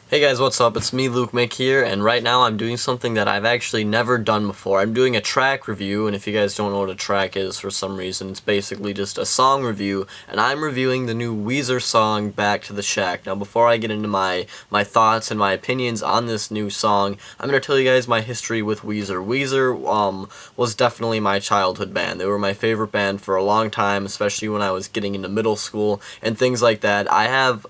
Hey guys, what's up? It's me, lukemick here, and right now I'm doing something that I've actually never done before. I'm doing a track review, and if you guys don't know what a track is for some reason, it's basically just a song review, and I'm reviewing the new Weezer song, Back to the Shack. Now, before I get into my thoughts and my opinions on this new song, I'm going to tell you guys my history with Weezer. Weezer was definitely my childhood band. They were my favorite band for a long time, especially when I was getting into middle school and things like that. I have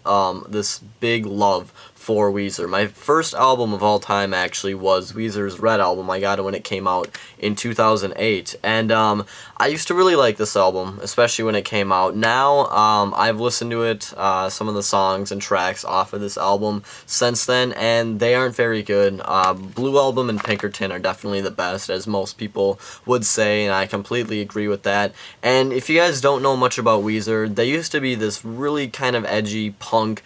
this big love for Weezer. My first album of all time actually was Weezer's Red album. I got it when it came out in 2008, and I used to really like this album, especially when it came out. Now I've listened to it, some of the songs and tracks off of this album since then, and they aren't very good. Blue Album and Pinkerton are definitely the best, as most people would say, and I completely agree with that. And if you guys don't know much about Weezer, they used to be this really kind of edgy punk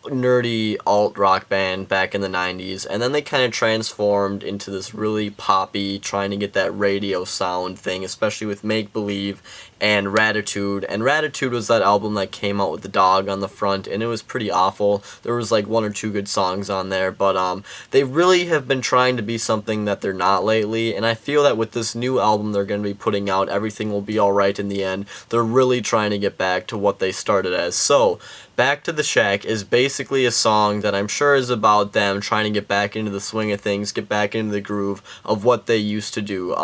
nerdy alt-rock band back in the 90s, and then they kind of transformed into this really poppy, trying to get that radio sound thing, especially with Make Believe and Ratitude. And Ratitude was that album that came out with the dog on the front, and it was pretty awful. There was like one or two good songs on there, but they really have been trying to be something that they're not lately, and I feel that with this new album they're going to be putting out, Everything Will Be Alright in the End, they're really trying to get back to what they started as. So, Back to the Shack is basically a song that I'm sure is about them trying to get back into the swing of things, get back into the groove of what they used to do.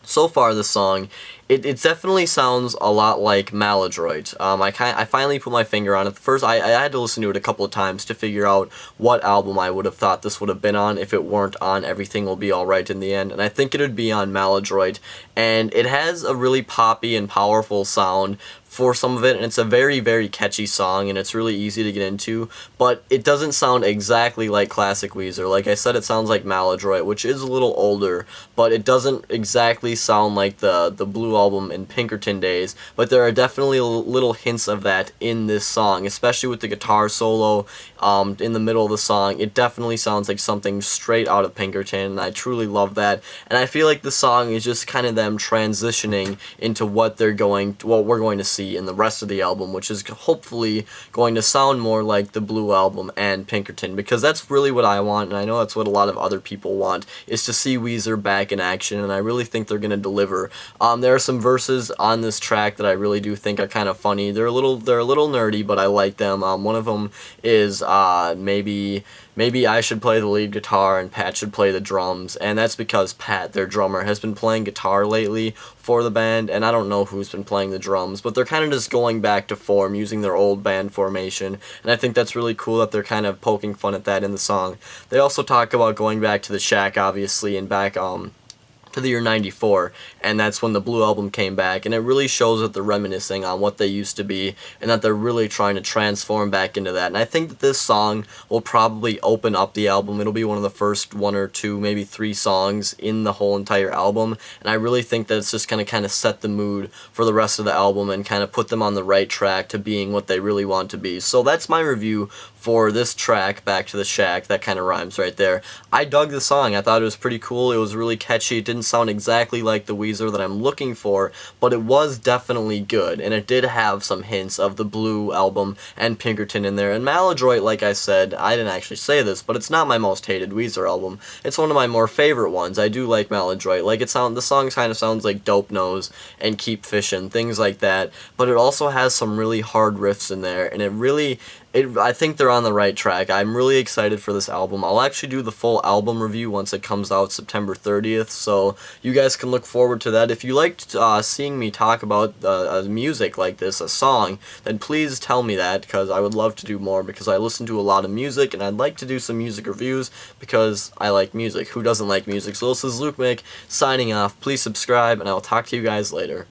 So far, the song, it definitely sounds a lot like Maladroit. I finally put my finger on it. First, I had to listen to it a couple of times to figure out what album I would have thought this would have been on if it weren't on Everything Will Be Alright in the End, and I think it would be on Maladroit. And it has a really poppy and powerful sound for some of it, and it's a very, very catchy song, and it's really easy to get into, but it doesn't sound exactly like classic Weezer. Like I said, it sounds like Maladroit, which is a little older, but it doesn't exactly sound like the Blue Album and Pinkerton days, but there are definitely little hints of that in this song, especially with the guitar solo in the middle of the song. It definitely sounds like something straight out of Pinkerton, and I truly love that, and I feel like the song is just kind of them transitioning into what we're going to see in the rest of the album, which is hopefully going to sound more like the Blue Album and Pinkerton, because that's really what I want, and I know that's what a lot of other people want, is to see Weezer back in action, and I really think they're going to deliver. There are some verses on this track that I really do think are kind of funny. They're a little nerdy, but I like them. One of them is maybe I should play the lead guitar and Pat should play the drums, and that's because Pat, their drummer, has been playing guitar lately for the band, and I don't know who's been playing the drums, but they're kind of just going back to form, using their old band formation, and I think that's really cool that they're kind of poking fun at that in the song. They also talk about going back to the shack, obviously, and back to the year 94, and that's when the Blue Album came back, and it really shows that they're reminiscing on what they used to be, and that they're really trying to transform back into that. And I think that this song will probably open up the album. It'll be one of the first one or two, maybe three songs in the whole entire album, and I really think that it's just going to kind of set the mood for the rest of the album and kind of put them on the right track to being what they really want to be. So that's my review for this track, Back to the Shack. That kind of rhymes right there. I dug the song. I thought it was pretty cool. It was really catchy. It didn't sound exactly like the Weezer that I'm looking for, but it was definitely good, and it did have some hints of the Blue Album and Pinkerton in there. And Maladroit, like I said, I didn't actually say this, but it's not my most hated Weezer album. It's one of my more favorite ones. I do like Maladroit. Like, the song kind of sounds like Dope Nose and Keep Fishin', things like that, but it also has some really hard riffs in there, and I think they're on the right track. I'm really excited for this album. I'll actually do the full album review once it comes out September 30th, so you guys can look forward to that. If you liked seeing me talk about music like this, a song, then please tell me that, because I would love to do more, because I listen to a lot of music, and I'd like to do some music reviews, because I like music. Who doesn't like music? So this is lukemick, signing off. Please subscribe, and I will talk to you guys later.